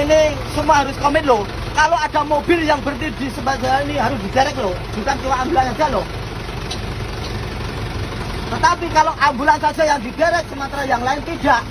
Ini semua harus komit loh. Kalau ada mobil yang berhenti di sebelah jalan ini harus diderek loh, bukan cuma ambulans saja loh. Tetapi kalau ambulans saja yang diderek, sementara yang lain tidak.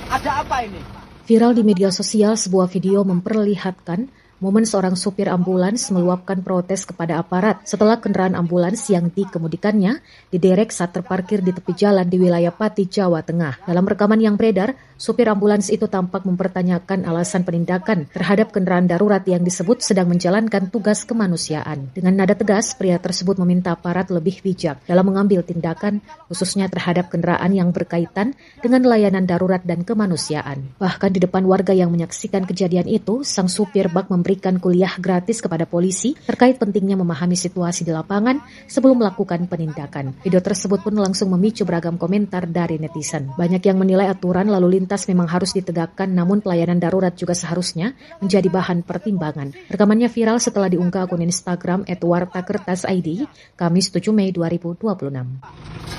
Ada apa ini? Viral di media sosial sebuah video memperlihatkan momen seorang supir ambulans meluapkan protes kepada aparat setelah kendaraan ambulans yang dikemudikannya diderek saat terparkir di tepi jalan di wilayah Pati, Jawa Tengah. Dalam rekaman yang beredar, supir ambulans itu tampak mempertanyakan alasan penindakan terhadap kendaraan darurat yang disebut sedang menjalankan tugas kemanusiaan. Dengan nada tegas, pria tersebut meminta aparat lebih bijak dalam mengambil tindakan, khususnya terhadap kendaraan yang berkaitan dengan layanan darurat dan kemanusiaan. Bahkan di depan warga yang menyaksikan kejadian itu, sang supir bak memberikan kuliah gratis kepada polisi terkait pentingnya memahami situasi di lapangan sebelum melakukan penindakan. Video tersebut pun langsung memicu beragam komentar dari netizen. Banyak yang menilai aturan lalu lintas memang harus ditegakkan, namun pelayanan darurat juga seharusnya menjadi bahan pertimbangan. Rekamannya viral setelah diunggah akun Instagram @wartakertas.id, Kamis 7 Mei 2026.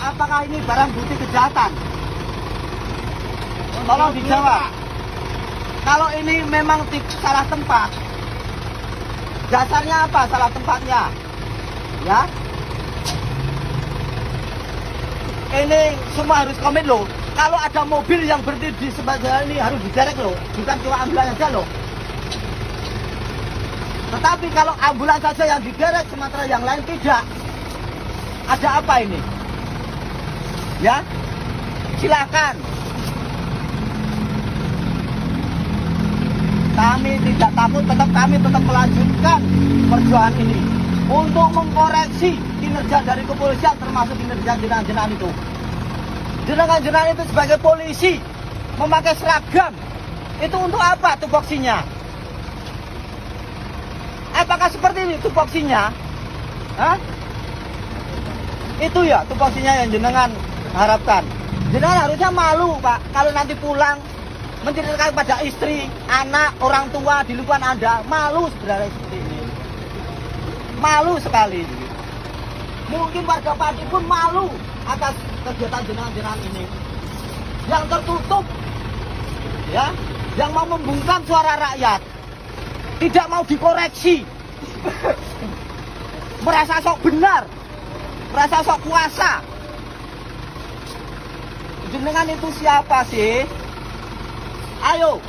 Apakah ini barang bukti kejahatan? Tolong dijawab. Kalau ini memang salah tempat, dasarnya apa salah tempatnya? Ya, ini semua harus komit loh. Kalau ada mobil yang berhenti di sebelah jalan ini harus diderek loh, bukan cuma ambulans saja loh. Tetapi kalau ambulans saja yang diderek, sementara yang lain tidak. Ada apa ini? Ya, silakan. Kami tidak takut, kami tetap melanjutkan perjuangan ini untuk mengkoreksi kinerja dari kepolisian, termasuk kinerja jenengan-jenengan itu. Jenengan-jenengan itu sebagai polisi memakai seragam, itu untuk apa tupoksinya? Apakah seperti ini tupoksinya? Hah? Itu ya tupoksinya yang jenengan harapkan. Jenengan harusnya malu, Pak, kalau nanti pulang menceritakan pada istri, anak, orang tua di lingkungan Anda. Malu sebenarnya seperti ini. Malu sekali. Mungkin warga Pati pun malu atas kegiatan jenengan-jenengan ini yang tertutup, ya, yang mau membungkam suara rakyat, tidak mau dikoreksi, merasa sok benar, merasa sok kuasa. Jenengan itu siapa sih? Ayo,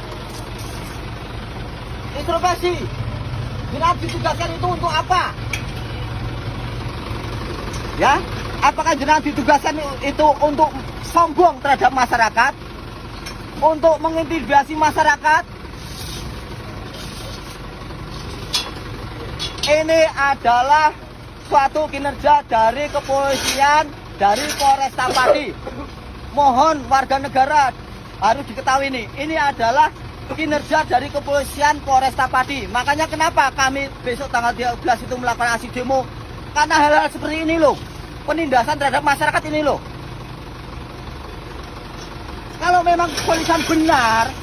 introspeksi. Jenengan ditugaskan itu untuk apa? Ya, apakah jenengan ditugaskan itu untuk sombong terhadap masyarakat? Untuk mengintimidasi masyarakat? Ini adalah suatu kinerja dari kepolisian, dari Polresta Pati. Mohon warga negara harus diketahui ini adalah kinerja dari kepolisian Polresta Pati. Makanya kenapa kami besok tanggal 13 itu melakukan aksi demo? Karena hal-hal seperti ini loh, penindasan terhadap masyarakat ini loh. Kalau memang kepolisian benar,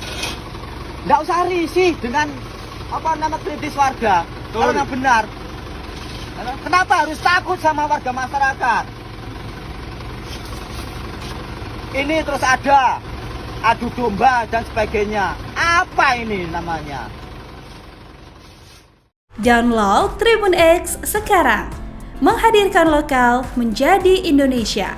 nggak usah risih dengan kritis warga. Kalau memang benar, kenapa harus takut sama warga masyarakat? Ini terus ada adu domba dan sebagainya. Apa ini namanya? Download Tribun X sekarang. Menghadirkan lokal menjadi Indonesia.